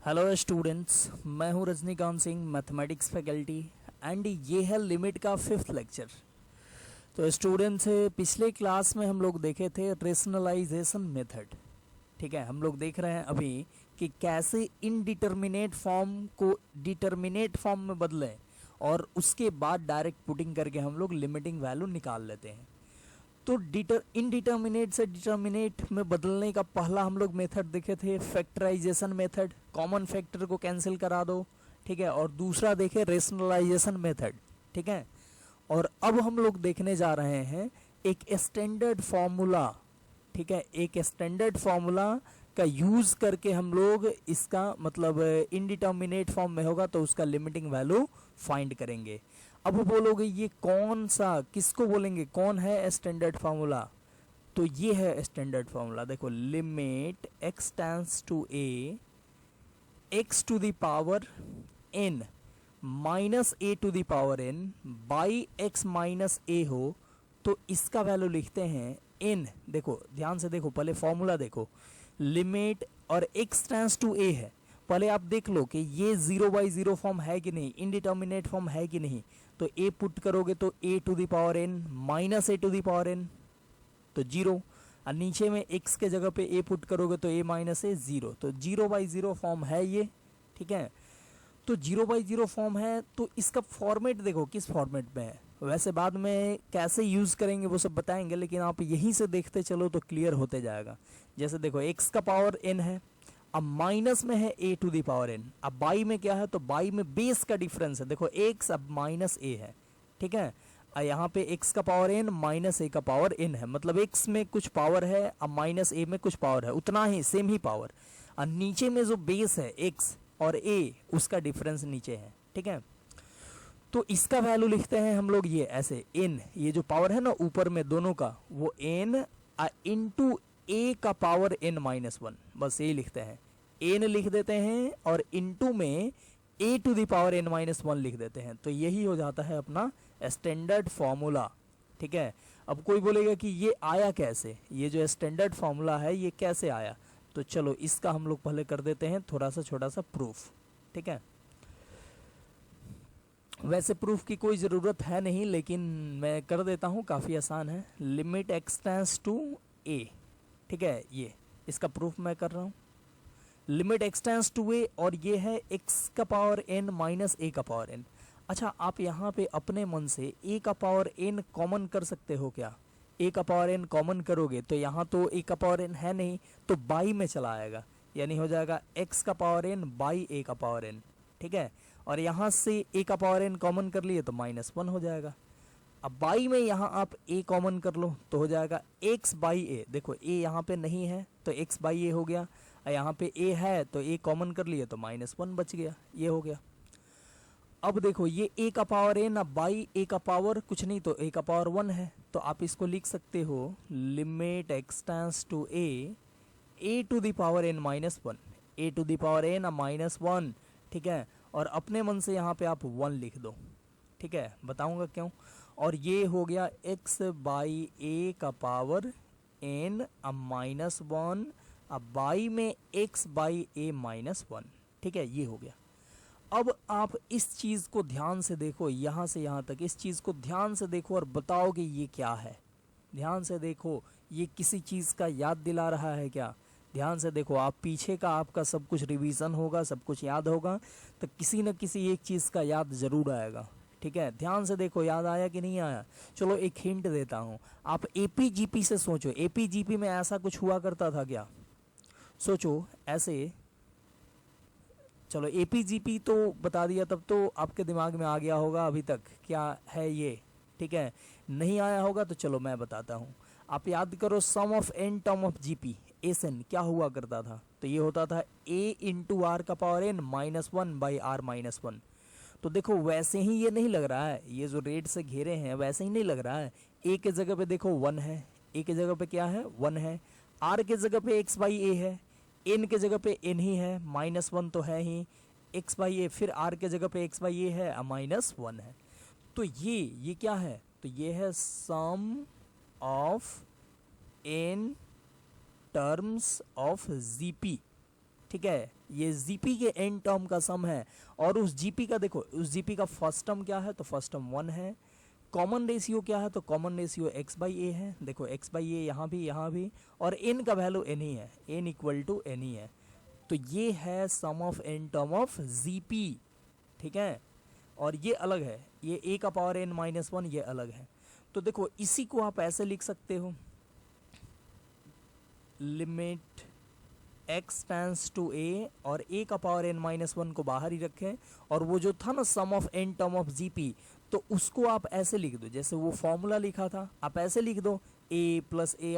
Hello students, मैं हूं Rajinikanth Singh, mathematics faculty. And ये है लिमिट का 5th लेक्चर। तो स्टूडेंट्स, पिछले क्लास में हम लोग देखे थे रेशनलाइजेशन मेथड। ठीक है, हम लोग देख रहे हैं अभी कि कैसे इनडिटर्मिनेट फॉर्म को डिटर्मिनेट फॉर्म में बदलें और उसके बाद डायरेक्ट पुटिंग करके हम लोग लिमिटिंग वैल्यू निकाल लेते हैं। तो इनडिटर्मिनेट से डिटर्मिनेट में बदलने का पहला हम लोग मेथड देखे थे फैक्टराइजेशन मेथड, कॉमन फैक्टर को कैंसिल करा दो। ठीक है, और दूसरा देखे रेशनलाइजेशन मेथड। ठीक है, और अब हम लोग देखने जा रहे हैं एक स्टैंडर्ड फॉर्मूला। ठीक है, एक स्टैंडर्ड फॉर्मूला का यूज करके हम लोग इसका मतलब इनडिटर्मिनेट फॉर्म में होगा तो उसका लिमिटिंग वैल्यू फाइंड करेंगे। अब बोलोगे ये कौन सा, किसको बोलेंगे, कौन है स्टैंडर्ड फार्मूला? तो ये है स्टैंडर्ड फार्मूला। देखो, limit x tends to a x to the power n minus a to the power n by x minus a हो तो इसका वैल्यू लिखते हैं n। देखो ध्यान से देखो, पहले फॉर्मूला देखो, लिमिट और x टेंड्स टू a है। पहले आप देख लो कि ये 0/0 फॉर्म है कि नहीं, इनडिटर्मिनेट फॉर्म है कि नहीं। तो a पुट करोगे तो a to the power n minus a to the power n तो 0, और नीचे में x के जगह पे a पुट करोगे तो a माइनस a 0, तो 0/0 फॉर्म है ये। ठीक है, तो 0/0 फॉर्म है तो इसका फॉर्मेट देखो किस फॉर्मेट में है। वैसे बाद में कैसे यूज करेंगे वो सब बताएंगे, लेकिन आप यहीं से देखते चलो तो क्लियर होते जाएगा। जैसे देखो x का पावर n है, अब माइनस में है a to the power n, अब बाई में क्या है, तो बाई में बेस का डिफरेंस है। देखो x अब माइनस a है। ठीक है, यहाँ पे x का पावर n माइनस a का पावर n है, मतलब x में कुछ पावर है, अब माइनस a में कुछ पावर है, उतना ही सेम ही पावर। और नीचे में जो बेस है x और a, उसका डिफरेंस नीचे है। ठीक है, तो इसका वैल्यू लिखते हैं हम लोग ये ऐसे, n, ये जो पावर है ना ऊपर में दोनों का, वो n इंटू a का पावर n माइनस 1, बस यही लिखते हैं। n लिख देते हैं और इंटू में a to the power n minus 1 लिख देते हैं। तो यही हो जाता है अपना स्टैंडर्ड फॉर्मूला। ठीक है, अब कोई बोलेगा कि ये आया कैसे, ये जो स्टैंडर्ड फॉर्मूला है ये कैसे आया, तो चलो इसका हम लोग पहले कर देते हैं थोड़ा सा छोटा सा प्रूफ। ठीक है, वैसे प्रूफ की कोई ज़रूरत है नहीं, लेकिन मैं कर देता हूँ, काफ़ी आसान है। Limit x tends to a, ठीक है, ये इसका प्रूफ मैं कर रहा हूँ। Limit x tends to a, और ये है x का पावर n माइनस a का पावर n। अच्छा, आप यहाँ पे अपने मन से a का पावर n कॉमन कर सकते हो क्या? a का पावर n कॉमन करोगे तो यहाँ तो a का पावर n है नहीं, तो बाई में चला आएगा, यानी हो जाएगा x का पावर n बाई a का पावर n। ठीक है, और यहाँ से a का पावर n कॉमन कर लिए तो माइनस 1 हो जाएगा। अब बाई में यहाँ आप a कॉमन कर लो तो हो जाएगा x बाई a। देखो a यहाँ पे नहीं है तो x बाई a हो गया, और यहाँ पे a है तो a कॉमन कर लिए तो माइनस 1 बच गया, ये हो गया। अब देखो ये a का पावर n, अब बाई a का पावर कुछ नहीं तो a का पावर 1 है, तो आप इसको लिख सकते हो limit x tends to a to the power n minus 1, a to the power n minus 1। ठीक है, और अपने मन से यहाँ पे आप 1 लिख दो। ठीक है, बताऊंगा क्यों। और ये हो गया x बाई a का पावर n अब माइनस 1, अब बाई में x बाई a माइनस 1। ठीक है, ये हो गया। अब आप इस चीज़ को ध्यान से देखो, यहाँ से यहाँ तक इस चीज़ को ध्यान से देखो और बताओ कि ये क्या है। ध्यान से देखो, ये किसी चीज़ का याद दिला रहा है क्या? ध्यान से देखो, आप पीछे का आपका सब कुछ रिवीजन होगा, सब कुछ याद होगा, तो किसी न किसी एक चीज़ का याद ज़रूर आएगा। ठीक है, ध्यान से देखो, याद आया कि नहीं आया? चलो एक हिंट देता हूँ, आप एपीजीपी से सोचो, एपीजीपी में ऐसा कुछ हुआ करता था क्या? सोचो ऐसे। चलो एपीजीपी तो बता दिया, तब तो आपके दिमाग में आ गया होगा अभी तक क्या है ये। ठीक है, नहीं आया होगा तो चलो मैं बताता हूँ। आप याद करो, sum of N term of GP SN क्या हुआ करता था, तो ये होता था a इंटू आर का power n minus 1 by R minus 1। तो देखो वैसे ही ये नहीं लग रहा है, ये जो रेड से घेरे हैं वैसे ही नहीं लग रहा है। a के जगह पे देखो 1 है, a के जगह पे क्या है 1 है, r के जगह पे x बाई a है, n के जगह पे n ही है, माइनस 1 तो है ही, x बाई a, फिर r के जगह पे x बाई a है, माइनस 1 है। तो ये क्या है, तो ये है sum of n terms of GP. ठीक है, ये जीपी के एन टर्म का सम है। और उस जीपी का देखो, उस जीपी का फर्स्ट टर्म क्या है, तो फर्स्ट टर्म 1 है। कॉमन रेशियो क्या है, तो कॉमन रेशियो x बाई ए है। देखो x बाई ए यहाँ भी, और n का वैल्यू n ही है, n इक्वल टू n ही है। तो ये है sum of n term of GP, ठीक है। और ये अलग है, ये a का पावर n माइनस 1, ये अलग है। तो देखो इसी को आप ऐसे लिख सकते हो, limit x tends to a, और a का पावर n माइनस 1 को बाहर ही रखें। और वो जो था ना sum of n term of GP, तो उसको आप ऐसे लिख दो, जैसे वो फॉर्मूला लिखा था आप ऐसे लिख दो, a plus A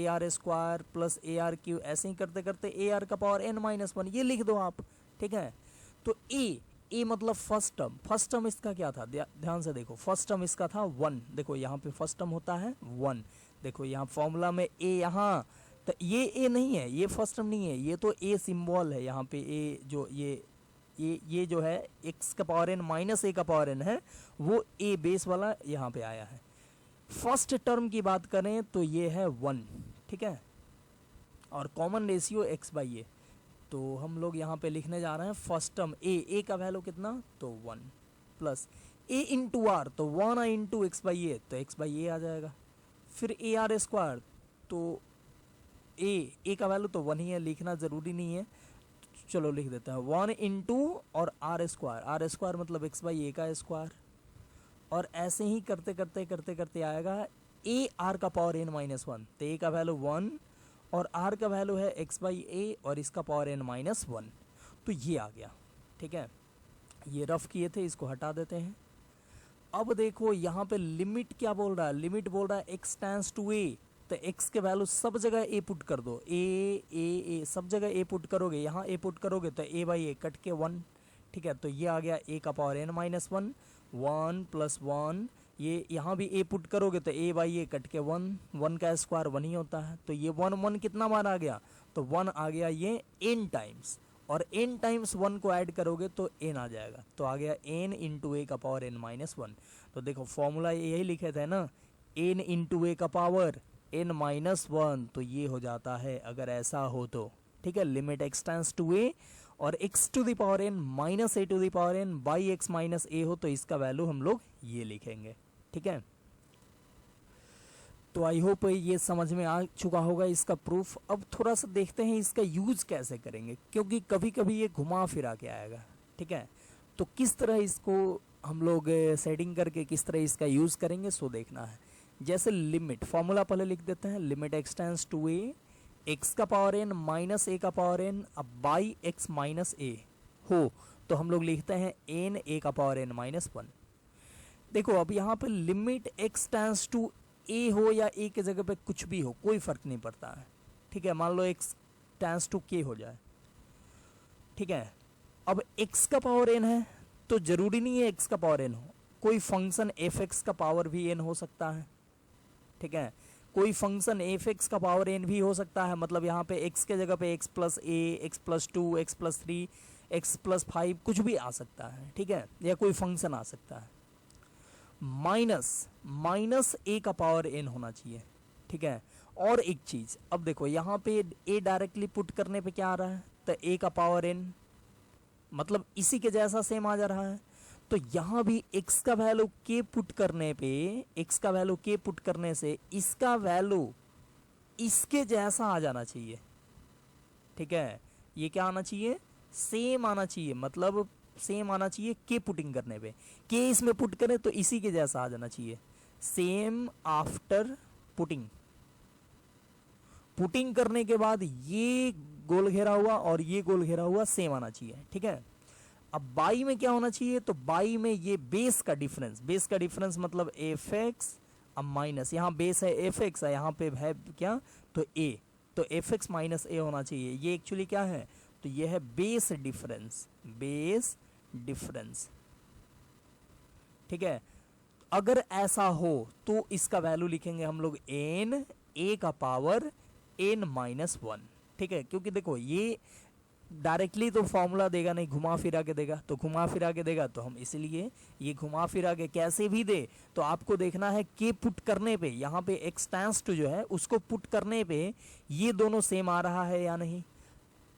R square plus A R Q, ऐसे ही करते करते ए आर का पावर n माइनस 1 ये लिख दो आप, ठीक है। तो a मतलब फर्स्ट टर्म इसका क्या था, ध्यान से देखो, फर्स्ट टर्म इसका था 1। देखो यहाँ पे फर्स्ट टर्म होता है 1। देखो यहाँ फॉर्मूला में a, यहाँ तो ये a नहीं है, ये फर्स्ट टर्म नहीं है, ये तो a सिंबल है यहाँ पे। a जो ये जो है x का पावर n माइनस a का पावर n है, वो a बेस वाला यहाँ पे आया है। फर्स्ट टर्म की बात करें तो ये है 1, ठीक है। और कॉमन रेशियो x बाई ए, तो हम लोग यहाँ पे लिखने जा रहे हैं फर्स्ट टर्म a का वैल्यू कितना, तो 1 प्लस a इंटू आर, तो 1 इंटू एक्स बाई ए, तो x बाई ए आ जाएगा। फिर ए आर स्क्वायर, तो a का वैल्यू तो 1 ही है, लिखना ज़रूरी नहीं है, चलो लिख देते हैं 1 इंटू और आर स्क्वायर मतलब एक्स बाई ए का स्क्वायर। और ऐसे ही करते करते आएगा ए आर का पावर n माइनस 1, तो ए का वैल्यू 1 और आर का वैल्यू है एक्स बाई ए और इसका पावर n माइनस 1, तो ये आ गया, ठीक है। ये रफ किए थे, इसको हटा देते हैं। अब देखो यहाँ पे लिमिट क्या बोल रहा है, लिमिट बोल रहा है एक्स टेंस टू ए, तो x के वैल्यू सब जगह a पुट कर दो, a सब जगह a पुट करोगे, यहाँ a पुट करोगे तो a बाई ए कट के 1, ठीक है। तो ये आ गया a का पावर n माइनस 1, 1 प्लस 1, ये यहाँ भी a पुट करोगे तो a बाई ए कट के 1, 1 का स्क्वायर 1 ही होता है। तो ये 1 कितना बार आ गया, तो 1 आ गया ये n टाइम्स, और n टाइम्स 1 को ऐड करोगे तो n आ जाएगा, तो आ गया n इंटू ए का पावर n माइनस 1। तो देखो फॉर्मूला यही लिखे थे ना, n इंटू ए का पावर n माइनस 1, तो ये हो जाता है अगर ऐसा हो तो, ठीक है। Limit x tends to a और x to the power n minus a to the power n by x minus a हो, तो इसका वैल्यू हम लोग ये लिखेंगे, ठीक है। तो आई होप ये समझ में आ चुका होगा इसका प्रूफ। अब थोड़ा सा देखते हैं इसका यूज कैसे करेंगे, क्योंकि कभी कभी ये घुमा फिरा के आएगा, ठीक है। तो किस तरह इसको हम लोग सेटिंग करके किस तरह इसका यूज करेंगे सो देखना है। जैसे लिमिट, फॉर्मूला पहले लिख देते हैं, limit x tends to a, x का पावर n माइनस a का पावर n अब बाई x माइनस a हो, तो हम लोग लिखते हैं n a का पावर n माइनस 1। देखो अब यहाँ पे limit x tends to a हो या a के जगह पे कुछ भी हो, कोई फर्क नहीं पड़ता है, ठीक है। मान लो x टेंस टू k हो जाए, ठीक है। अब x का पावर n है, तो जरूरी नहीं है x का पावर n हो, कोई फंक्शन f(x) का पावर भी n हो सकता है, ठीक है। कोई फंक्शन f(x) का पावर n भी हो सकता है, मतलब यहाँ पे x के जगह पे x plus a, x plus 2, x plus 3, x plus 5 कुछ भी आ सकता है, ठीक है, या कोई फंक्शन आ सकता है। माइनस a का पावर n होना चाहिए, ठीक है। और एक चीज, अब देखो यहाँ पे a डायरेक्टली पुट करने पे क्या आ रहा है, तो a का पावर n मतलब इसी के जैसा सेम आ जा रहा है। तो यहाँ भी x का वैल्यू k पुट करने पे, x का वैल्यू k पुट करने से इसका वैल्यू इसके जैसा आ जाना चाहिए, ठीक है। ये क्या आना चाहिए, सेम आना चाहिए, मतलब सेम आना चाहिए k पुटिंग करने पे, k इसमें पुट करें तो इसी के जैसा आ जाना चाहिए, सेम आफ्टर पुटिंग। पुटिंग करने के बाद ये गोल घेरा हुआ और ये गोल घेरा हुआ सेम आना चाहिए, ठीक है। अब बाई में क्या होना चाहिए, तो बाई में ये बेस का डिफरेंस मतलब f(x) अब माइनस, यहाँ बेस है f(x) है, यहाँ पे है क्या, तो a, तो f(x) माइनस a होना चाहिए। ये एक्चुअली क्या है, तो ये है बेस डिफरेंस, ठीक है। अगर ऐसा हो तो इसका वैल्यू लिखेंगे हम लोग n a का पावर n माइनस 1, ठीक है। क्योंकि देखो ये डायरेक्टली तो फॉर्मूला देगा नहीं, घुमा फिरा के देगा, तो घुमा फिरा के देगा तो हम इसीलिए ये घुमा फिरा के कैसे भी दे तो आपको देखना है कि पुट करने पे यहाँ पे x टेंस टू जो है उसको पुट करने पे ये दोनों सेम आ रहा है या नहीं।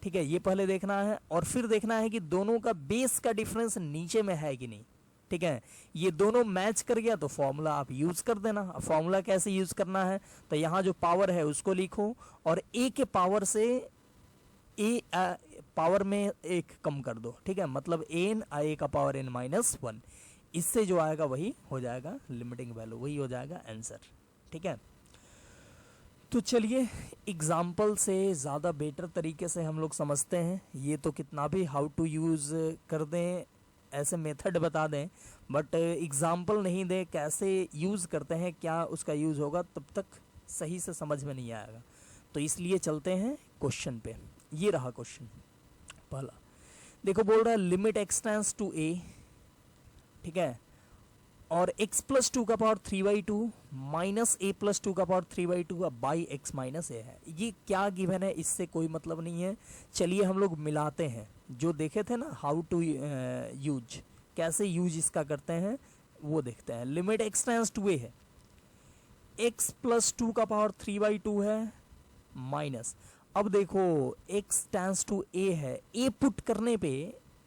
ठीक है, ये पहले देखना है और फिर देखना है कि दोनों का बेस का डिफरेंस नीचे में है कि नहीं। ठीक है, ये दोनों मैच कर गया तो फॉर्मूला आप यूज कर देना। फॉर्मूला कैसे यूज करना है, तो यहाँ जो पावर है उसको लिखो और ए के पावर से ए पावर में एक कम कर दो। ठीक है, मतलब एन ए का पावर एन माइनस 1, इससे जो आएगा वही हो जाएगा लिमिटिंग वैल्यू, वही हो जाएगा आंसर। ठीक है, तो चलिए एग्जाम्पल से ज़्यादा बेटर तरीके से हम लोग समझते हैं। ये तो कितना भी हाउ टू यूज़ कर दें, ऐसे मेथड बता दें, बट एग्जाम्पल नहीं दें कैसे यूज़ करते हैं, क्या उसका यूज़ होगा, तब तक सही से समझ में नहीं आएगा। तो इसलिए चलते हैं क्वेश्चन पे। ये रहा क्वेश्चन पहला, देखो बोल रहा है लिमिट एक्स टेंड्स टू ए, ठीक है, और x प्लस 2 का पावर 3/2 माइनस ए प्लस 2 का पावर 3/2 बाई एक्स माइनस ए है। ये क्या गिवन है, इससे कोई मतलब नहीं है। चलिए हम लोग मिलाते हैं, जो देखे थे ना हाउ टू यूज, कैसे यूज इसका करते हैं वो देखते हैं। लिमिट एक्स टेंड्स टू ए है, x प्लस 2 का पावर 3/2 है माइनस, अब देखो x टेंड्स टू ए है, a पुट करने पे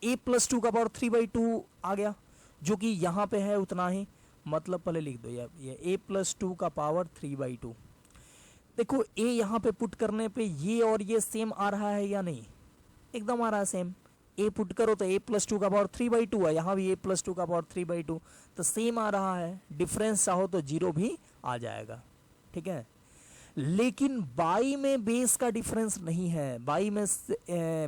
a प्लस 2 का पावर 3/2 आ गया, जो कि यहाँ पे है उतना ही, मतलब पहले लिख दो ये a प्लस 2 का पावर 3/2। देखो a यहाँ पे पुट करने पे ये और ये सेम आ रहा है या नहीं, एकदम आ रहा है सेम। a पुट करो तो a प्लस 2 का पावर 3/2 है, यहाँ भी a प्लस 2 का पावर 3/2, तो सेम आ रहा है। डिफरेंस चाहो तो 0 भी आ जाएगा। ठीक है, लेकिन बाई में बेस का डिफरेंस नहीं है। बाई में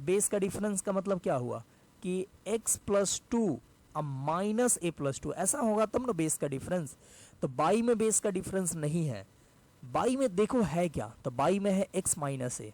बेस का डिफरेंस का मतलब क्या हुआ कि x प्लस 2 अब माइनस ए प्लस 2, ऐसा होगा तब ना बेस का डिफरेंस। तो बाई में बेस का डिफरेंस नहीं है। बाई में देखो है क्या, तो बाई में है x माइनस ए।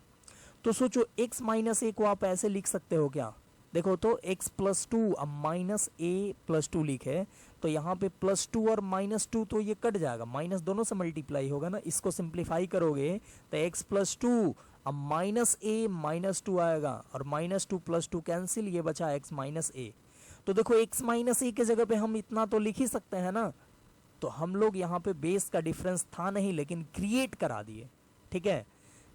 तो सोचो x माइनस ए को आप ऐसे लिख सकते हो क्या, देखो तो x प्लस 2 अब माइनस ए प्लस 2 लिखे, तो यहाँ पे प्लस 2 और माइनस 2 तो ये कट जाएगा, माइनस दोनों से मल्टीप्लाई होगा ना। इसको सिंप्लीफाई करोगे तो x प्लस 2 अब माइनस ए माइनस 2 आएगा, और माइनस 2 प्लस 2 कैंसिल, ये बचा x माइनस ए। तो देखो x माइनस ए के जगह पे हम इतना तो लिख ही सकते हैं ना। तो हम लोग यहाँ पे बेस का डिफरेंस था नहीं, लेकिन क्रिएट करा दिए। ठीक है,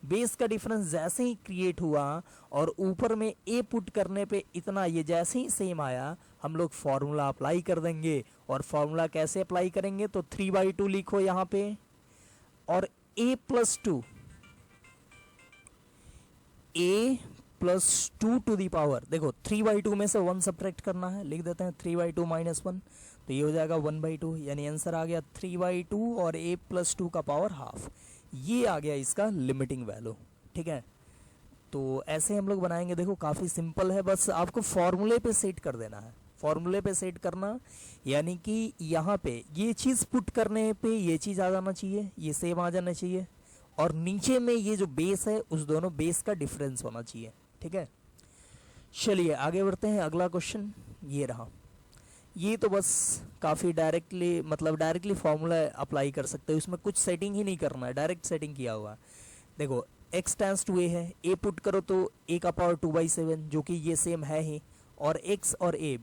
बेस का डिफरेंस जैसे ही क्रिएट हुआ और ऊपर में a पुट करने पे इतना, ये जैसे ही सेम आया, हम लोग फॉर्मूला अप्लाई कर देंगे। और फॉर्मूला कैसे अप्लाई करेंगे, तो 3/2 लिखो यहाँ पे, और a plus 2 a plus 2 to the power, देखो 3/2 में से 1 सब्ट्रैक्ट करना है, लिख देते हैं 3/2 माइनस 1, तो ये हो जाएगा 1/2, यानी आंसर आ गया 3/2 और a प्लस 2 का पावर हाफ। ये आ गया इसका लिमिटिंग वैल्यू। ठीक है, तो ऐसे हम लोग बनाएंगे। देखो काफ़ी सिंपल है, बस आपको फॉर्मूले पे सेट कर देना है। फॉर्मूले पे सेट करना यानी कि यहाँ पे ये चीज़ पुट करने पे ये चीज़ आ जाना चाहिए, ये सेम आ जाना चाहिए, और नीचे में ये जो बेस है उस दोनों बेस का डिफरेंस होना चाहिए। ठीक है, चलिए आगे बढ़ते हैं। अगला क्वेश्चन ये रहा। ये तो बस काफ़ी डायरेक्टली, मतलब डायरेक्टली फॉर्मूला अप्लाई कर सकते हो, इसमें कुछ सेटिंग ही नहीं करना है, डायरेक्ट सेटिंग किया हुआ है। देखो x टेंड्स टू a है, a पुट करो तो a का पावर 2/7, जो कि ये सेम है ही, और x और a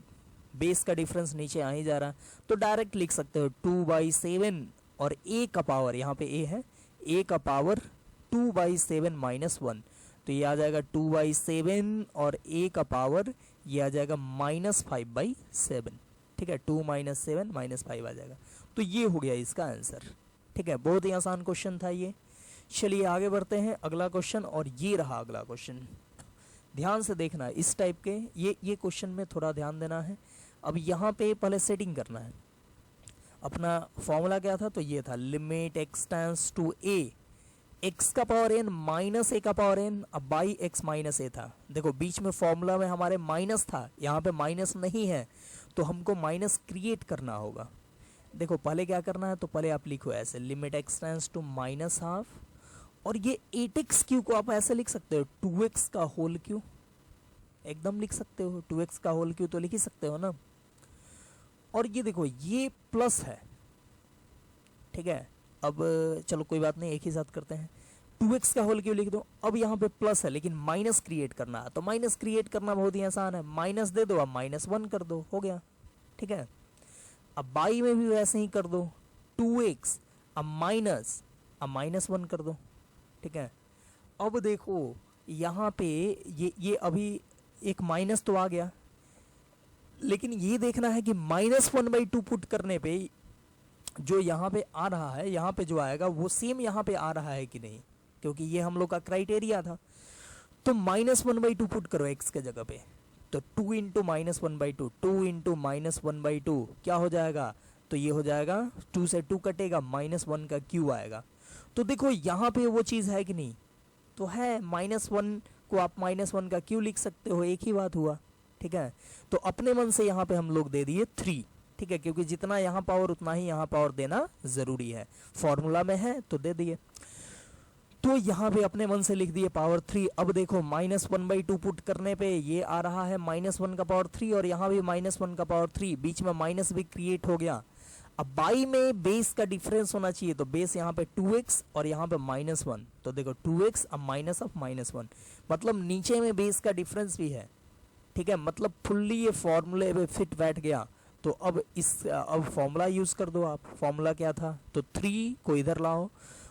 बेस का डिफरेंस नीचे आ ही जा रहा है, तो डायरेक्ट लिख सकते हो 2/7, और a का पावर, यहाँ पे a है, a का पावर 2/7 माइनस 1, तो ये आ जाएगा 2/7, और a का पावर ये आ जाएगा -5/7। ठीक है, 2 - 7 -5 आ जाएगा। तो ये हो गया इसका आंसर। ठीक है, बहुत ही आसान क्वेश्चन था ये। चलिए आगे बढ़ते हैं, अगला क्वेश्चन, और ये रहा अगला क्वेश्चन। ध्यान से देखना, इस टाइप के ये क्वेश्चन में थोड़ा ध्यान देना है। अब यहाँ पे पहले सेटिंग करना है। अपना फॉर्मूला क्या था, तो ये था limit x tends to a, x का पावर n माइनस a का पावर n अब बाई x माइनस a था। देखो बीच में फॉर्मूला में हमारे माइनस था, यहाँ पे माइनस नहीं है, तो हमको माइनस क्रिएट करना होगा। देखो पहले क्या करना है, तो पहले आप लिखो ऐसे limit x tends to minus half, और ये 8x क्यू को आप ऐसे लिख सकते हो 2x का होल क्यू, एकदम लिख सकते हो 2x का होल क्यू तो लिख ही सकते हो ना। और ये देखो ये प्लस है। ठीक है, अब चलो कोई बात नहीं, एक ही साथ करते हैं। 2x का होल क्यू लिख दो। अब यहाँ पे प्लस है लेकिन माइनस क्रिएट करना है, तो माइनस क्रिएट करना बहुत ही आसान है, माइनस दे दो, अब -1 कर दो, हो गया। ठीक है, अब बाई में भी वैसे ही कर दो, 2x अब -1 कर दो। ठीक है, अब देखो यहाँ पे ये अभी एक माइनस तो आ गया, लेकिन ये देखना है कि -1/2 पुट करने पे जो यहाँ पे आ रहा है, यहाँ पे जो आएगा वो सेम यहाँ पे आ रहा है कि नहीं, क्योंकि ये हम लोग का क्राइटेरिया था। तो -1/2 पुट करो x के जगह पे, तो 2 इंटू -1/2, 2 इंटू -1/2 क्या हो जाएगा, तो ये हो जाएगा 2 से 2 कटेगा, -1 का क्यू आएगा। तो देखो यहाँ पे वो चीज़ है कि नहीं, तो है, -1 को आप -1 का क्यू लिख सकते हो, एक ही बात हुआ। ठीक है, तो अपने मन से यहाँ पे हम लोग दे दिए 3। ठीक है, क्योंकि जितना यहाँ पावर उतना ही यहाँ पावर देना ज़रूरी है, फॉर्मूला में है तो दे दिए। तो यहाँ पे अपने मन से लिख दिए पावर 3। अब देखो -1/2 पुट करने पे ये आ रहा है -1 का पावर 3, और यहाँ भी -1 का पावर 3, बीच में माइनस भी क्रिएट हो गया। अब बाई में बेस का डिफरेंस होना चाहिए, तो बेस यहाँ पे 2x और यहाँ पे -1, तो देखो 2x अब माइनस ऑफ -1, मतलब नीचे में बेस का डिफरेंस भी है। ठीक है, मतलब फुल्ली ये फॉर्मूले पे फिट बैठ गया। तो अब अब फॉर्मूला यूज कर दो आप। फॉर्मूला क्या था, तो 3 को इधर लाओ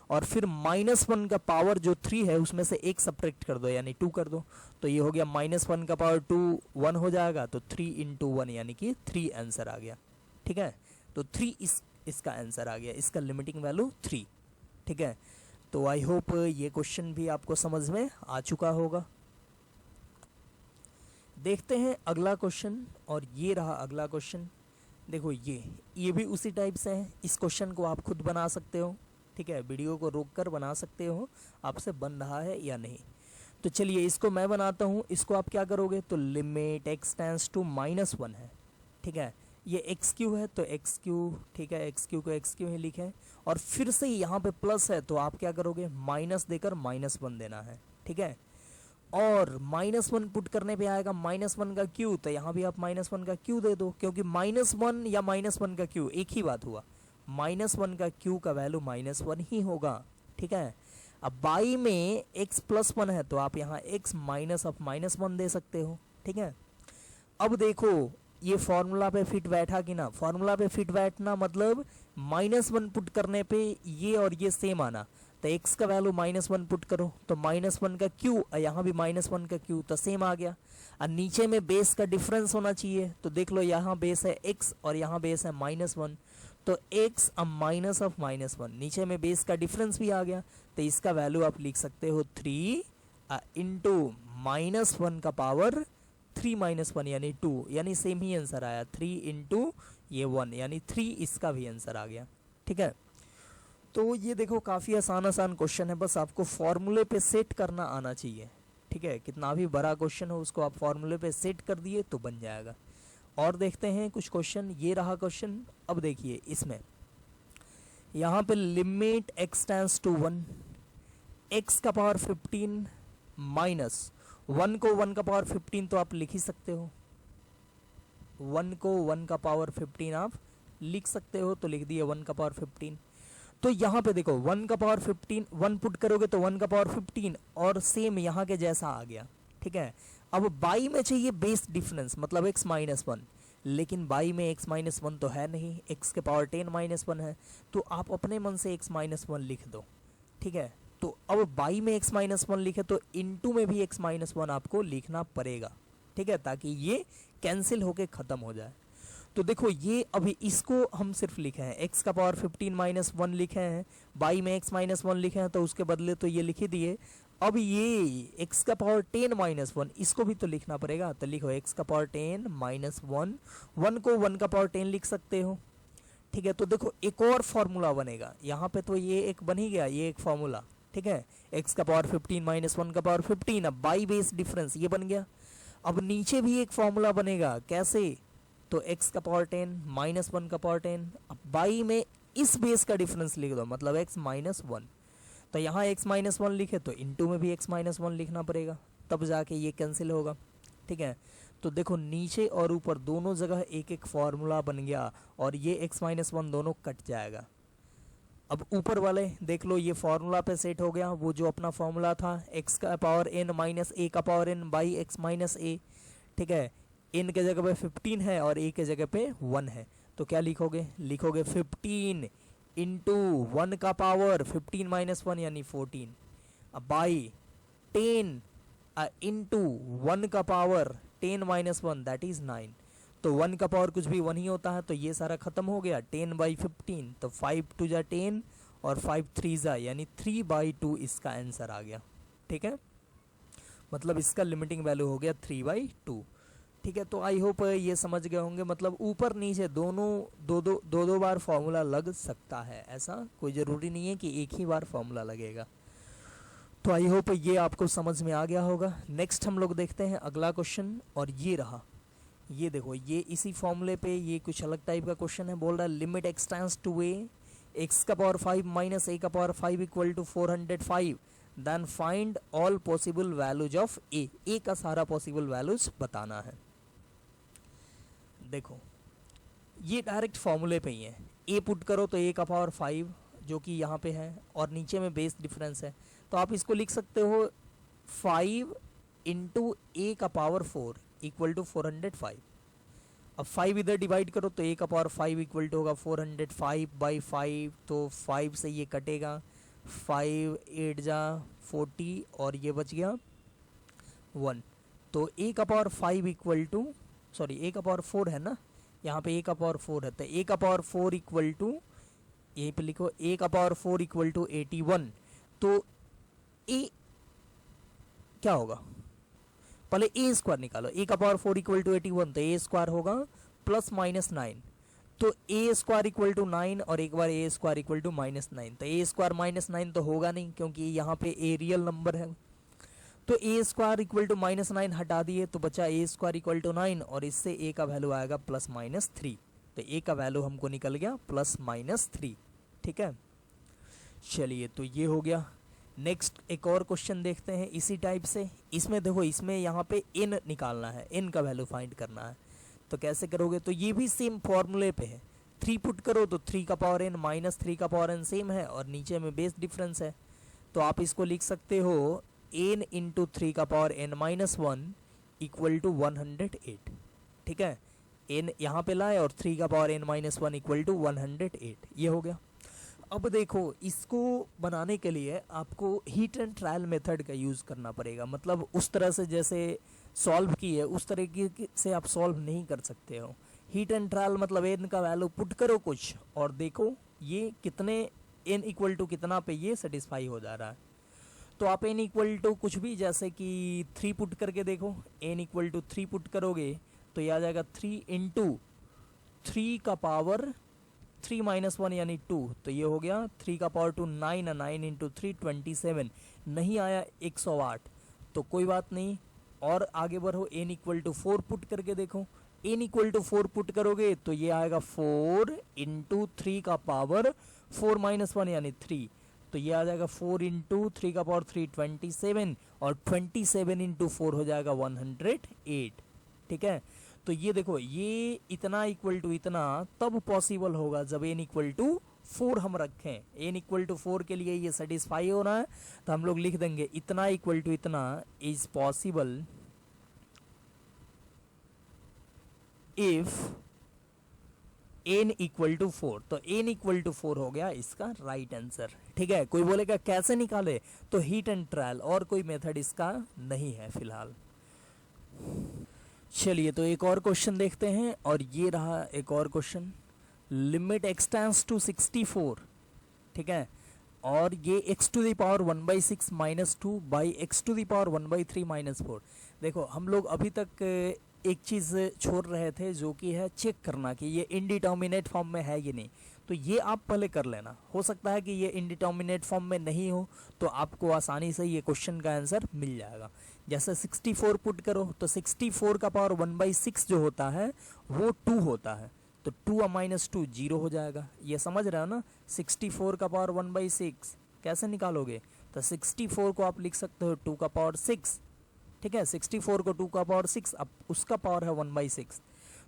और फिर -1 का पावर जो 3 है उसमें से 1 सब्ट्रैक्ट कर दो, यानी 2 कर दो। तो ये हो गया -1 का पावर 2 1 हो जाएगा, तो 3 इंटू 1 यानी कि 3 आंसर आ गया। ठीक है, तो 3 इसका आंसर आ गया, इसका लिमिटिंग वैल्यू 3। ठीक है, तो आई होप ये क्वेश्चन भी आपको समझ में आ चुका होगा। देखते हैं अगला क्वेश्चन, और ये रहा अगला क्वेश्चन। देखो ये भी उसी टाइप से है। इस क्वेश्चन को आप खुद बना सकते हो। ठीक है, वीडियो को रोककर बना सकते हो, आपसे बन रहा है या नहीं। तो चलिए इसको मैं बनाता हूँ। इसको आप क्या करोगे, तो लिमिट x टेंड्स टू -1 है। ठीक है, ये एक्स क्यू है तो एक्स क्यू, ठीक है, एक्स क्यू को एक्स क्यू ही लिखें, और फिर से यहाँ पे प्लस है तो आप क्या करोगे, माइनस देकर -1 देना है। ठीक है, और -1 पुट करने पे आएगा -1 का क्यू, तो यहाँ भी आप -1 का क्यू दे दो, क्योंकि -1 या -1 का क्यू एक ही बात हुआ। -1 का क्यू का वैल्यू -1 ही होगा। ठीक है, अब बाई में x +1 है तो आप यहाँ x माइनस ऑफ -1 दे सकते हो। ठीक है, अब देखो ये फॉर्मूला पे फिट बैठा कि ना। फॉर्मूला पे फिट बैठना मतलब -1 पुट करने पे ये और ये सेम आना। तो x का वैल्यू -1 पुट करो तो -1 का क्यू, यहाँ भी -1 का क्यू, तो सेम आ गया। और नीचे में बेस का डिफरेंस होना चाहिए, तो देख लो यहाँ बेस है x और यहाँ बेस है -1, तो x अब माइनस ऑफ -1, नीचे में बेस का डिफरेंस भी आ गया। तो इसका वैल्यू आप लिख सकते हो 3 इंटू -1 का पावर 3 -1 यानी 2, यानी सेम ही आंसर आया। 3 इंटू ये 1 यानी 3, इसका भी आंसर आ गया। ठीक है, तो ये देखो काफ़ी आसान क्वेश्चन है, बस आपको फॉर्मूले पे सेट करना आना चाहिए। ठीक है, कितना भी बड़ा क्वेश्चन हो उसको आप फॉर्मूले पे सेट कर दिए तो बन जाएगा। और देखते हैं कुछ क्वेश्चन। ये रहा क्वेश्चन। अब देखिए इसमें यहाँ पे limit x tends to 1, x का पावर 15 माइनस 1 को 1 का पावर 15 तो आप लिख ही सकते हो। 1 को 1 का पावर 15 आप लिख सकते हो, तो लिख दिए 1 का पावर 15। तो यहाँ पे देखो 1 का पावर 15, 1 पुट करोगे तो 1 का पावर 15 और सेम यहाँ के जैसा आ गया। ठीक है, अब बाई में चाहिए बेस डिफरेंस, मतलब x -1, लेकिन बाई में x -1 तो है नहीं, x के पावर 10 -1 है, तो आप अपने मन से x -1 लिख दो। ठीक है, तो अब बाई में x -1 लिखे तो इनटू में भी x -1 आपको लिखना पड़ेगा। ठीक है, ताकि ये कैंसिल होके ख़त्म हो जाए। तो देखो ये अभी इसको हम सिर्फ लिखे हैं, x का पावर 15 -1 लिखे हैं, बाई में x -1 लिखे हैं, तो उसके बदले तो ये लिख ही दिए। अब ये x का पावर 10 -1 इसको भी तो लिखना पड़ेगा, तो लिखो x का पावर 10 -1, 1 को 1 का पावर 10 लिख सकते हो। ठीक है, तो देखो एक और फॉर्मूला बनेगा यहाँ पे, तो ये एक बन ही गया, ये एक फॉर्मूला। ठीक है, x का पावर 15 -1 का पावर 15, अब बाई बेस डिफरेंस ये बन गया। अब नीचे भी एक फॉर्मूला बनेगा, कैसे, तो x का पावर 10 -1 का पावर 10, अब बाई में इस बेस का डिफरेंस लिख दो, मतलब x -1, तो यहाँ x -1 लिखे तो इनटू में भी x -1 लिखना पड़ेगा, तब जाके ये कैंसिल होगा। ठीक है, तो देखो नीचे और ऊपर दोनों जगह एक एक फॉर्मूला बन गया, और ये x -1 दोनों कट जाएगा। अब ऊपर वाले देख लो, ये फॉर्मूला पे सेट हो गया, वो जो अपना फॉर्मूला था x का पावर n -a का power n by x -a। ठीक है, n के जगह पे 15 है और a के जगह पे 1 है, तो क्या लिखोगे, लिखोगे 15 इंटू 1 का पावर 15 -1 यानी 14, अब बाई 10 इंटू 1 का पावर 10 माइनस 1 दैट इज 9। तो 1 का पावर कुछ भी 1 ही होता है, तो ये सारा खत्म हो गया। 10/15 तो 5 2 जा 10 और 5 3 जा यानी 3/2 इसका आंसर आ गया। ठीक है, मतलब इसका लिमिटिंग वैल्यू हो गया 3/2। ठीक है, तो आई होप ये समझ गए होंगे। मतलब ऊपर नीचे दोनों दो बार फॉर्मूला लग सकता है, ऐसा कोई ज़रूरी नहीं है कि एक ही बार फॉर्मूला लगेगा। तो आई होप ये आपको समझ में आ गया होगा। नेक्स्ट हम लोग देखते हैं अगला क्वेश्चन, और ये रहा। ये देखो, ये इसी फॉर्मूले पे ये कुछ अलग टाइप का क्वेश्चन है। बोल रहा है limit x tends to A X का पावर 5 माइनस ए का power 5 equal to 405 then find all possible values of A का सारा पॉसिबल वैल्यूज बताना है। देखो, ये डायरेक्ट फॉर्मूले पे ही है। ए पुट करो तो ए का पावर 5 जो कि यहाँ पे है, और नीचे में बेस डिफरेंस है, तो आप इसको लिख सकते हो 5 इंटू ए का पावर 4 इक्वल टू 405। अब 5 इधर डिवाइड करो तो ए का पावर 5 इक्वल टू होगा 405/5, तो 5 से ये कटेगा, 5 8 जा 40 और ये बच गया 1। तो ए का पावर 5 इक्वल टू, सॉरी ए का पावर 4 है ना, यहाँ पे ए का पावर 4 है, तो ए का पावर 4 इक्वल टू, यहीं पे लिखो ए का पावर 4 इक्वल टू 81। तो ए क्या होगा, पहले ए स्क्वायर निकालो। ए का पावर 4 इक्वल टू 81, तो ए स्क्वायर होगा प्लस माइनस 9, तो ए स्क्वायर इक्वल टू 9 और एक बार ए स्क्वायर इक्वल टू माइनस 9। तो ए स्क्वायर माइनस 9 तो होगा नहीं, क्योंकि यहाँ पे ए रियल नंबर है। तो ए स्क्वायर इक्वल टू माइनस 9 हटा दिए तो बचा ए स्क्वायर इक्वल टू 9, और इससे ए का वैल्यू आएगा प्लस माइनस 3। तो ए का वैल्यू हमको निकल गया प्लस माइनस 3। ठीक है, चलिए तो ये हो गया। नेक्स्ट एक और क्वेश्चन देखते हैं इसी टाइप से। इसमें देखो, इसमें यहाँ पे n निकालना है, n का वैल्यू फाइंड करना है। तो कैसे करोगे, तो ये भी सेम फॉर्मूले पे है। 3 पुट करो तो 3 का पावर n माइनस 3 का पावर n सेम है, और नीचे में बेस डिफरेंस है। तो आप इसको लिख सकते हो n इंटू 3 का power n minus 1 equal to 108। ठीक है, n यहाँ पे लाए और 3 का power n minus 1 equal to 108, ये हो गया। अब देखो, इसको बनाने के लिए आपको हीट एंड ट्रायल मेथड का यूज़ करना पड़ेगा। मतलब उस तरह से जैसे सॉल्व की है उस तरीके से आप सॉल्व नहीं कर सकते हो। हीट एंड ट्रायल मतलब n का वैल्यू पुट करो कुछ और देखो ये कितने n इक्वल टू कितना पे ये सेटिस्फाई हो जा रहा है। तो आप n इक्वल टू कुछ भी, जैसे कि 3 पुट करके देखो। n इक्वल टू 3 पुट करोगे तो ये आ जाएगा 3 इंटू 3 का पावर 3 माइनस 1 यानी 2, तो ये हो गया 3 का पावर 2 9, 9 इंटू 3 27। नहीं आया 108, तो कोई बात नहीं, और आगे बढ़ो। n इक्वल टू 4 पुट करके देखो। n इक्वल टू 4 पुट करोगे तो ये आएगा 4 इंटू 3 का पावर 4 माइनस 1 यानी 3, तो ये आ जाएगा 4 इंटू 3 का पावर 3 27, और 27 इंटू 4 हो जाएगा 108। ठीक है, तो ये देखो, ये इतना इक्वल टू इतना तब पॉसिबल होगा जब n इक्वल टू 4 हम रखें। n इक्वल टू 4 के लिए ये सेटिस्फाई हो रहा है, तो हम लोग लिख देंगे इतना इक्वल टू इतना is possible if n equal to 4। तो n इक्वल टू 4 हो गया इसका राइट आंसर। ठीक है, कोई बोलेगा कैसे निकाले, तो हीट एंड ट्रायल, और कोई मेथड इसका नहीं है फिलहाल। चलिए तो एक और क्वेश्चन देखते हैं, और ये रहा एक और question. Limit x tends to 64। ठीक है, और ये x to the power 1/6 minus 2 by x to the power 1/3 minus 4। देखो, हम लोग अभी तक एक चीज़ छोड़ रहे थे जो कि है चेक करना कि ये इनडिटर्मिनेट फॉर्म में है कि नहीं। तो ये आप पहले कर लेना। हो सकता है कि ये इनडिटर्मिनेट फॉर्म में नहीं हो, तो आपको आसानी से ये क्वेश्चन का आंसर मिल जाएगा। जैसे 64 पुट करो तो 64 का पावर 1/6 जो होता है वो 2 होता है, तो 2 माइनस 2 0 हो जाएगा। ये समझ रहे हो ना, 64 का पावर 1/6 कैसे निकालोगे, तो 64 को आप लिख सकते हो 2 का पावर 6। ठीक है, 64 को 2 का पावर 6, अब उसका पावर है 1/6,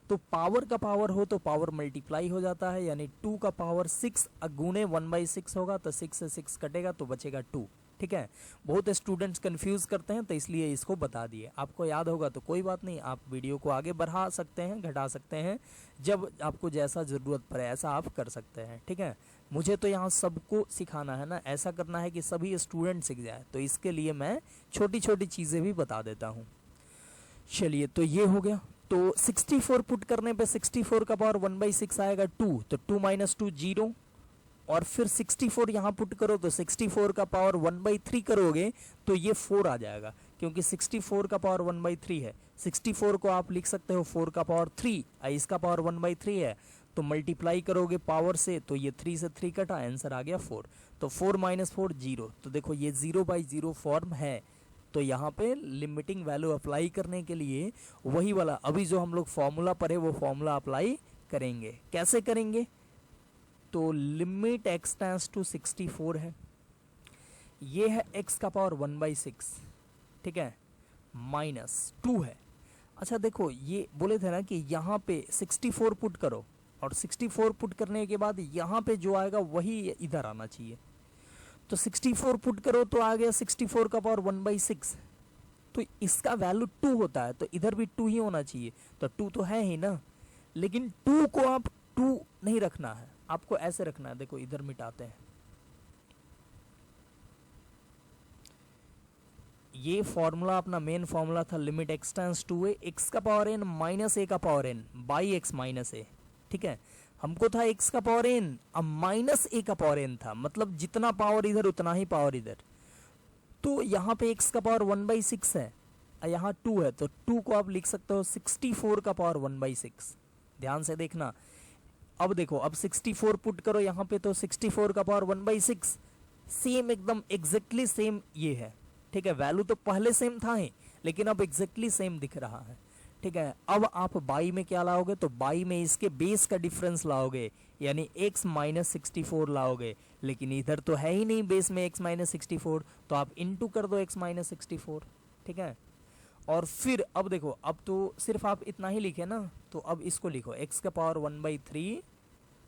तो पावर का पावर हो तो पावर मल्टीप्लाई हो जाता है, यानी 2 का पावर 6 गुणे 1/6 होगा, तो 6 से 6 कटेगा तो बचेगा 2। ठीक है, बहुत स्टूडेंट्स कंफ्यूज करते हैं, तो इसलिए इसको बता दिए। आपको याद होगा तो कोई बात नहीं, आप वीडियो को आगे बढ़ा सकते हैं, घटा सकते हैं, जब आपको जैसा ज़रूरत पड़े ऐसा आप कर सकते हैं। ठीक है, मुझे तो यहाँ सबको सिखाना है ना, ऐसा करना है कि सभी स्टूडेंट सीख जाए, तो इसके लिए मैं छोटी छोटी चीज़ें भी बता देता हूँ। चलिए, तो ये हो गया। तो 64 पुट करने पे 64 का पावर 1/6 आएगा 2, तो 2 माइनस 2 0, और फिर 64 यहाँ पुट करो तो 64 का पावर 1/3 करोगे तो ये 4 आ जाएगा, क्योंकि 64 का पावर 1/3 है। 64 को आप लिख सकते हो 4 का पावर 3, इसका पावर 1/3 है, तो मल्टीप्लाई करोगे पावर से, तो ये 3 से 3 कटा, आंसर आ गया 4। तो 4 माइनस 4 0, तो देखो ये 0/0 फॉर्म है। तो यहाँ पे लिमिटिंग वैल्यू अप्लाई करने के लिए वही वाला अभी जो हम लोग फॉर्मूला पढ़े वो फॉर्मूला अप्लाई करेंगे। कैसे करेंगे? तो लिमिट x टेंड्स टू 64 है, ये है x का पावर 1/6, ठीक है, माइनस 2 है। अच्छा देखो, ये बोले थे ना कि यहाँ पे 64 पुट करो, और 64 पुट करने के बाद यहाँ पे जो आएगा वही इधर आना चाहिए। तो 64 पुट करो तो आ गया 64 का पावर 1/6, तो इसका वैल्यू 2 होता है, तो इधर भी 2 ही होना चाहिए। तो 2 तो है ही ना, लेकिन 2 को आप 2 नहीं रखना है, आपको ऐसे रखना है। देखो इधर मिटाते हैं, ये फॉर्मूला अपना मेन फॉर्मूला था limit x tends to a, x का पावर n माइनस a का power n by x minus a, ठीक है। हमको था x का पावर n, अब माइनस a का पावर n था, मतलब जितना पावर इधर उतना ही पावर इधर। तो यहाँ पे x का पावर 1/6 है, यहाँ 2 है, तो 2 को आप लिख सकते हो 64 का पावर 1/6। ध्यान से देखना, अब देखो, अब 64 पुट करो यहाँ पे, तो 64 का पावर 1/6 सेम, एकदम एग्जैक्टली सेम ये है, ठीक है। वैल्यू तो पहले सेम था ही, लेकिन अब एग्जैक्टली सेम दिख रहा है, ठीक है। अब आप बाई में क्या लाओगे? तो बाई में इसके बेस का डिफरेंस लाओगे, यानी x माइनस 64 लाओगे, लेकिन इधर तो है ही नहीं बेस में x माइनस 64, तो आप इंटू कर दो x माइनस 64, ठीक है। और फिर अब देखो, अब तो सिर्फ आप इतना ही लिखे ना, तो अब इसको लिखो x का पावर 1/3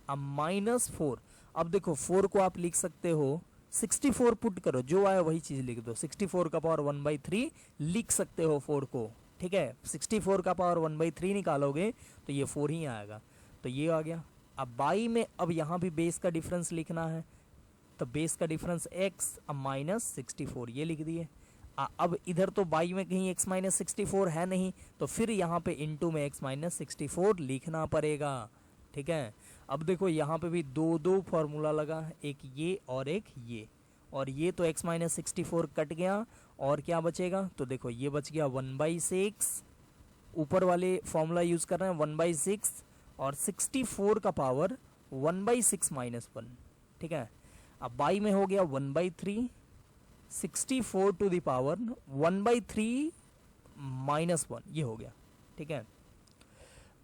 अब माइनस 4। अब देखो 4 को आप लिख सकते हो 64 पुट करो, जो आया वही चीज लिख दो, 64 का पावर 1/3 लिख सकते हो 4 को, ठीक है। 64 का पावर 1/3 निकालोगे तो ये 4 ही आएगा, तो ये आ गया। अब बाई में अब यहाँ भी बेस का डिफरेंस लिखना है, तो बेस का डिफरेंस x अब माइनस 64 ये लिख दिए। अब इधर तो बाई में कहीं x माइनस 64 है नहीं, तो फिर यहाँ पे इंटू में x माइनस 64 लिखना पड़ेगा, ठीक है। अब देखो यहाँ पे भी दो फॉर्मूला लगा, एक ये और एक ये, और ये तो x माइनस 64 कट गया, और क्या बचेगा? तो देखो ये बच गया 1/6, ऊपर वाले फॉर्मूला यूज कर रहे हैं 1/6, और 64 का पावर 1/6 माइनस 1, ठीक है। अब बाई में हो गया 1/3, 64 टू द पावर 1/3 माइनस 1, ये हो गया, ठीक है।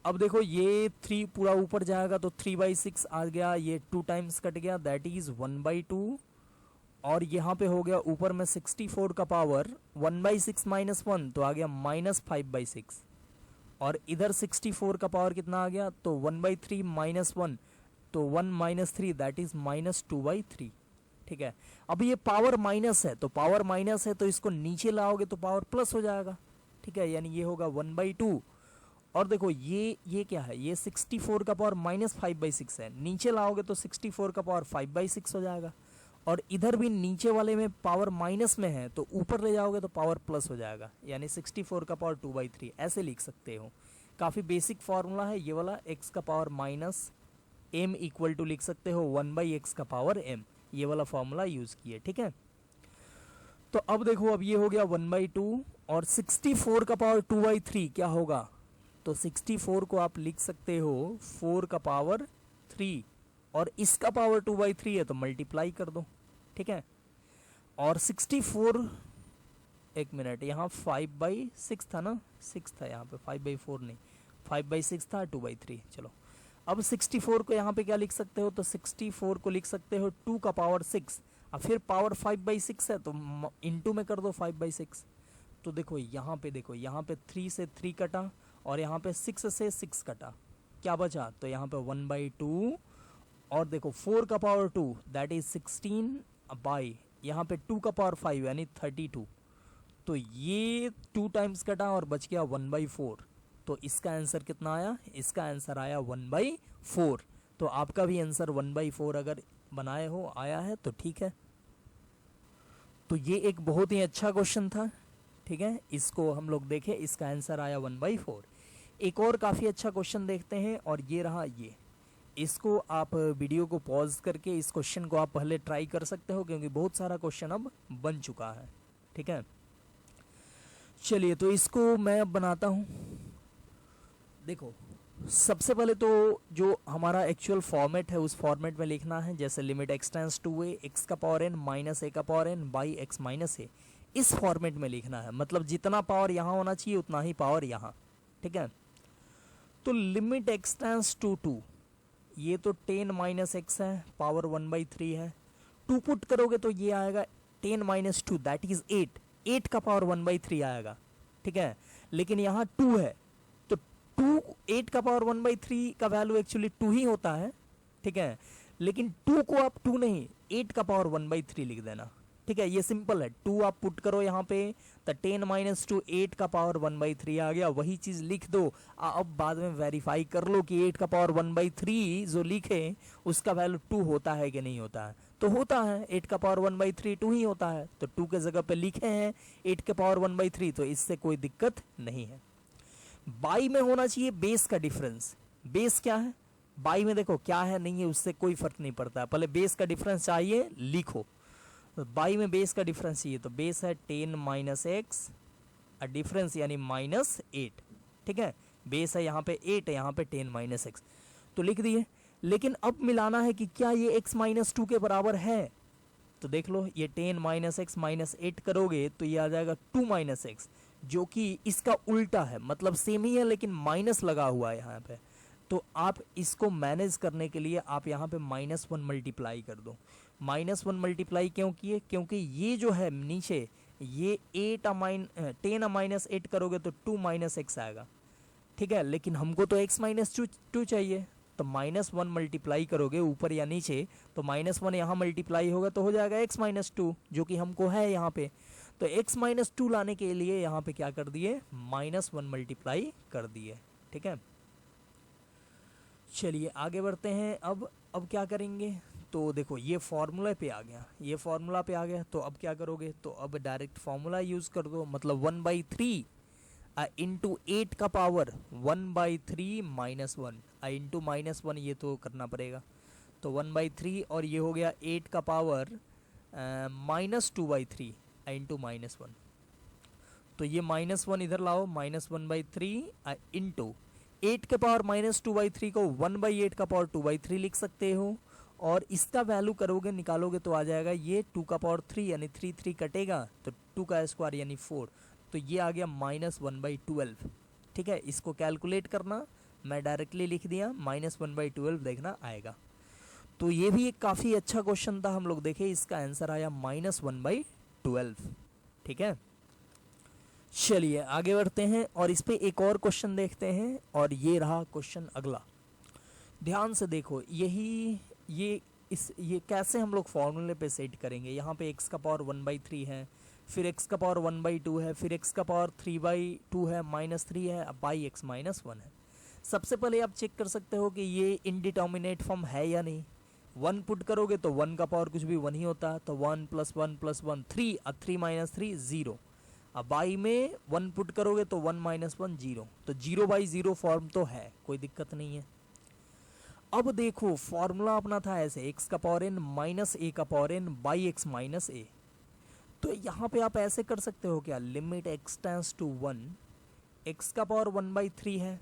अब देखो ये 3 पूरा ऊपर जाएगा तो 3/6 आ गया, ये 2 टाइम्स कट गया, दैट इज 1/2, और यहाँ पे हो गया ऊपर में 64 का पावर 1/6 माइनस 1, तो आ गया माइनस 5/6, और इधर 64 का पावर कितना आ गया? तो 1/3 माइनस 1, तो 1 माइनस 3 दैट इज माइनस 2/3, ठीक है। अब ये पावर माइनस है, तो पावर माइनस है तो इसको नीचे लाओगे तो पावर प्लस हो जाएगा, ठीक है, यानी ये होगा 1/2। और देखो ये क्या है? ये 64 का पावर माइनस 5/6 है, नीचे लाओगे तो 64 का पावर 5/6 हो जाएगा, और इधर भी नीचे वाले में पावर माइनस में है, तो ऊपर ले जाओगे तो पावर प्लस हो जाएगा, यानी 64 का पावर 2/3 ऐसे लिख सकते हो। काफ़ी बेसिक फार्मूला है ये वाला, x का power minus m equal to लिख सकते हो 1/x का पावर m, ये वाला फार्मूला यूज़ किए, ठीक है। तो अब देखो, अब ये हो गया 1/2, और 64 का पावर 2/3 क्या होगा? तो 64 को आप लिख सकते हो 4 का पावर 3, और इसका पावर 2/3 है तो मल्टीप्लाई कर दो, ठीक है। और 64, एक मिनट, यहाँ 5/6 था ना, 6 था यहाँ पे, 5/4 नहीं, 5/6 था, 2/3, चलो। अब 64 को यहाँ पे क्या लिख सकते हो? तो 64 को लिख सकते हो 2 का पावर 6, अब फिर पावर 5/6 है तो इंटू में कर दो 5/6। तो देखो यहाँ पे 3 से 3 कटा, और यहाँ पे 6 से 6 कटा, क्या बचा? तो यहाँ पे 1/2, और देखो 4 का पावर 2 दैट इज 16 बाई यहाँ पे 2 का पावर 5 यानी 32, तो ये 2 टाइम्स कटा और बच गया 1/4। तो इसका आंसर कितना आया? इसका आंसर आया 1/4। तो आपका भी आंसर 1/4 अगर बनाए हो आया है तो ठीक है। तो ये एक बहुत ही अच्छा क्वेश्चन था, ठीक है, इसको हम लोग देखें, इसका आंसर आया 1/4। एक और काफ़ी अच्छा क्वेश्चन देखते हैं, और ये रहा ये। इसको आप वीडियो को पॉज करके इस क्वेश्चन को आप पहले ट्राई कर सकते हो, क्योंकि बहुत सारा क्वेश्चन अब बन चुका है, ठीक है। चलिए, तो इसको मैं अब बनाता हूँ। देखो, सबसे पहले तो जो हमारा एक्चुअल फॉर्मेट है उस फॉर्मेट में लिखना है, जैसे limit x tends to a x का पावर n माइनस a का power n by x minus a, इस फॉर्मेट में लिखना है। मतलब जितना पावर यहाँ होना चाहिए उतना ही पावर यहाँ, ठीक है। तो लिमिट x टेंड्स टू 2, ये तो 10 माइनस एक्स है, पावर 1/3 है। 2 पुट करोगे तो ये आएगा 10 माइनस 2 दैट इज 8, 8 का पावर 1/3 आएगा, ठीक है। लेकिन यहाँ 2 है, तो 2 8 का पावर 1/3 का वैल्यू एक्चुअली 2 ही होता है, ठीक है। लेकिन 2 को आप 2 नहीं 8 का पावर 1/3 लिख देना, ठीक है। ये सिंपल है। 2 आप पुट करो यहाँ पे, तो 10 माइनस 2 8 का पावर 1/3 आ गया, वही चीज़ लिख दो। अब बाद में वेरीफाई कर लो कि 8 का पावर 1/3 जो लिखे उसका वैल्यू 2 होता है कि नहीं होता है। तो होता है, 8 का पावर 1/3 2 ही होता है, तो 2 के जगह पे लिखे हैं 8 के पावर 1/3, तो इससे कोई दिक्कत नहीं है। बाई में होना चाहिए बेस का डिफरेंस। बेस क्या है बाई में, देखो क्या है नहीं है उससे कोई फर्क नहीं पड़ता, पहले बेस का डिफरेंस चाहिए, लिखो। तो बाई में बेस का डिफरेंस चाहिए, तो बेस है 10 माइनस एक्स, डिफरेंस यानी -8, ठीक है। बेस है यहाँ पे 8 है, यहाँ पे 10 माइनस एक्स, तो लिख दिए। लेकिन अब मिलाना है कि क्या ये x माइनस 2 के बराबर है। तो देख लो, ये 10 माइनस एक्स माइनस 8 करोगे तो ये आ जाएगा 2 माइनस एक्स, जो कि इसका उल्टा है, मतलब सेम ही है लेकिन माइनस लगा हुआ है यहाँ पे। तो आप इसको मैनेज करने के लिए आप यहाँ पे -1 मल्टीप्लाई कर दो। -1 मल्टीप्लाई क्यों किए, क्योंकि ये जो है नीचे ये 10 माइनस 8 करोगे तो 2 माइनस एक्स आएगा, ठीक है। लेकिन हमको तो x माइनस 2 चाहिए, तो -1 मल्टीप्लाई करोगे ऊपर या नीचे, तो -1 यहाँ मल्टीप्लाई होगा तो हो जाएगा x माइनस 2, जो कि हमको है यहाँ पे। तो x माइनस 2 लाने के लिए यहाँ पे क्या कर दिए, -1 मल्टीप्लाई कर दिए, ठीक है। चलिए आगे बढ़ते हैं। अब क्या करेंगे, तो देखो ये फॉर्मूला पे आ गया, ये फॉर्मूला पे आ गया, तो अब क्या करोगे, तो अब डायरेक्ट फॉर्मूला यूज़ कर दो। मतलब 1/3 इंटू 8 का पावर 1/3 -1 इंटू -1, ये तो करना पड़ेगा। तो 1/3 और ये हो गया 8 का पावर -2/3 इंटू -1। तो ये -1 इधर लाओ, -1/3 इंटू 8 के पावर -2/3 को 1/8 का पावर 2/3 लिख सकते हो। और इसका वैल्यू करोगे निकालोगे तो आ जाएगा ये 2 का पावर 3, यानी 3 कटेगा तो 2 का स्क्वायर यानी 4, तो ये आ गया -1/12, ठीक है। इसको कैलकुलेट करना, मैं डायरेक्टली लिख दिया, -1/12 देखना आएगा। तो ये भी एक काफ़ी अच्छा क्वेश्चन था, हम लोग देखे इसका आंसर आया -1/12, ठीक है। चलिए आगे बढ़ते हैं और इस पे एक और क्वेश्चन देखते हैं, और ये रहा क्वेश्चन अगला। ध्यान से देखो, ये कैसे हम लोग फॉर्मूले पे सेट करेंगे। यहाँ पे x का पावर 1/3 है, फिर x का पावर 1/2 है, फिर x का पावर 3/2 है, -3 है, अब बाई x -1 है। सबसे पहले आप चेक कर सकते हो कि ये इनडिटर्मिनेट फॉर्म है या नहीं। 1 पुट करोगे तो 1 का पावर कुछ भी 1 ही होता है, तो 1 + 1 + 1 3, अब 3 - 3 0। अब बाई में 1 पुट करोगे तो 1 - 1 0, तो 0/0 फॉर्म तो है, कोई दिक्कत नहीं है। अब देखो फॉर्मूला अपना था ऐसे, x का पावर n माइनस a का power n by x minus a। तो यहाँ पे आप ऐसे कर सकते हो क्या, limit x tends to 1, x का पावर 1/3 है,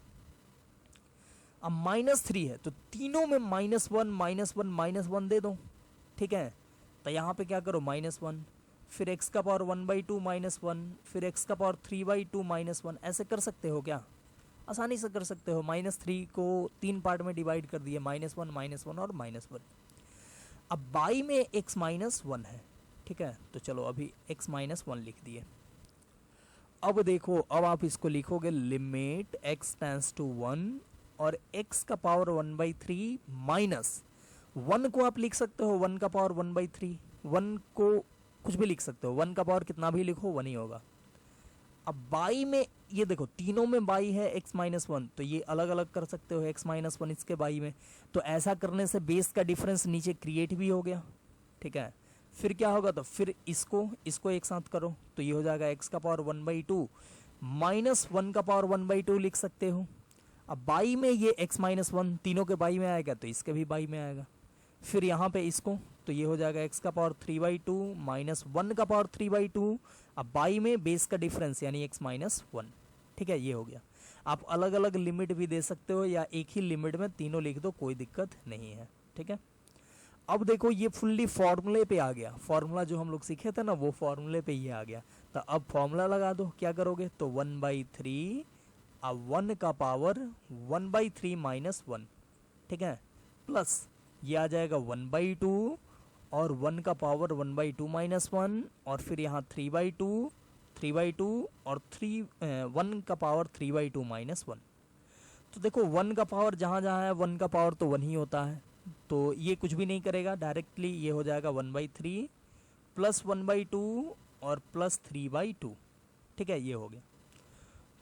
अब -3 है, तो तीनों में -1 -1 दे दो, ठीक है। तो यहाँ पे क्या करो -1, फिर x का पावर 1/2 -1, फिर x का पावर 3/2 -1, ऐसे कर सकते हो क्या, आसानी से कर सकते हो। -3 को 3 पार्ट में डिवाइड कर दिए, -1 -1 और -1। अब बाई में x -1 है, ठीक है, तो चलो अभी x -1 लिख दिए। अब देखो, अब आप इसको लिखोगे लिमिट x टेंड्स टू 1 और x का पावर 1/3 -1 को आप लिख सकते हो 1 का पावर 1/3, 1 को कुछ भी लिख सकते हो, 1 का पावर कितना भी लिखो 1 ही होगा। अब बाई में ये देखो तीनों में बाई है x माइनस वन, तो ये अलग अलग कर सकते हो x माइनस वन इसके बाई में। तो ऐसा करने से बेस का डिफरेंस नीचे क्रिएट भी हो गया, ठीक है। फिर क्या होगा, तो फिर इसको एक साथ करो तो ये हो जाएगा x का पावर 1/2 माइनस 1 का पावर 1/2 लिख सकते हो। अब बाई में ये x माइनस वन तीनों के बाई में आएगा तो इसके भी बाई में आएगा। फिर यहाँ पे इसको तो ये हो जाएगा x का पावर 3/2 माइनस 1 का पावर 3/2। अब बाई में बेस का डिफरेंस यानी x माइनस वन, ठीक है, ये हो गया। आप अलग अलग लिमिट भी दे सकते हो या एक ही लिमिट में तीनों लिख दो, कोई दिक्कत नहीं है, ठीक है। अब देखो ये फुल्ली फॉर्मूले पे आ गया, फॉर्मूला जो हम लोग सीखे थे ना वो फॉर्मूले पे ये आ गया। तो अब फॉर्मूला लगा दो, क्या करोगे, तो 1/3 अब 1 का पावर 1/3 माइनस 1, ठीक है, प्लस ये आ जाएगा 1/2 और 1 का पावर 1/2 माइनस 1 और फिर यहाँ 3/2 और 1 का पावर 3/2 माइनस 1। तो देखो 1 का पावर जहाँ जहाँ है 1 का पावर तो 1 ही होता है, तो ये कुछ भी नहीं करेगा, डायरेक्टली ये हो जाएगा 1/3 प्लस 1/2 और प्लस 3/2, ठीक है, ये हो गया।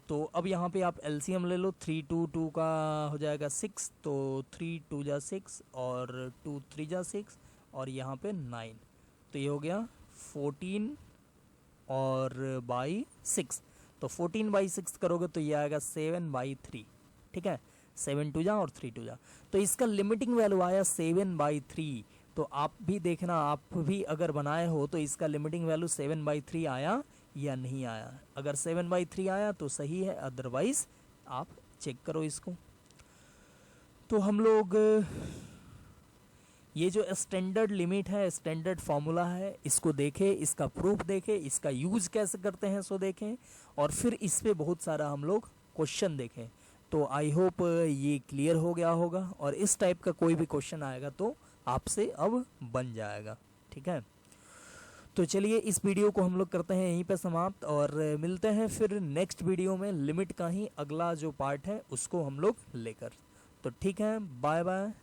तो अब यहाँ पे आप एलसीएम ले लो, 3 2 2 का हो जाएगा 6, तो 3 2 जा 6 और 2 3 जा 6 और यहाँ पे 9, तो ये हो गया 14 और बाई 6। तो 14/6 करोगे तो ये आएगा 7/3, ठीक है, 7 2 जा और 3 2 जा। तो इसका लिमिटिंग वैल्यू आया 7/3। तो आप भी देखना, आप भी अगर बनाए हो तो इसका लिमिटिंग वैल्यू 7/3 आया या नहीं आया। अगर 7/3 आया तो सही है, अदरवाइज आप चेक करो इसको। तो हम लोग ये जो स्टैंडर्ड लिमिट है, स्टैंडर्ड फार्मूला है, इसको देखें, इसका प्रूफ देखें, इसका यूज कैसे करते हैं सो देखें, और फिर इस पे बहुत सारा हम लोग क्वेश्चन देखें। तो आई होप ये क्लियर हो गया होगा, और इस टाइप का कोई भी क्वेश्चन आएगा तो आपसे अब बन जाएगा, ठीक है। तो चलिए इस वीडियो को हम लोग करते हैं यहीं पे समाप्त, और मिलते हैं फिर नेक्स्ट वीडियो में लिमिट का ही अगला जो पार्ट है उसको हम लोग लेकर। तो ठीक है, बाय बाय।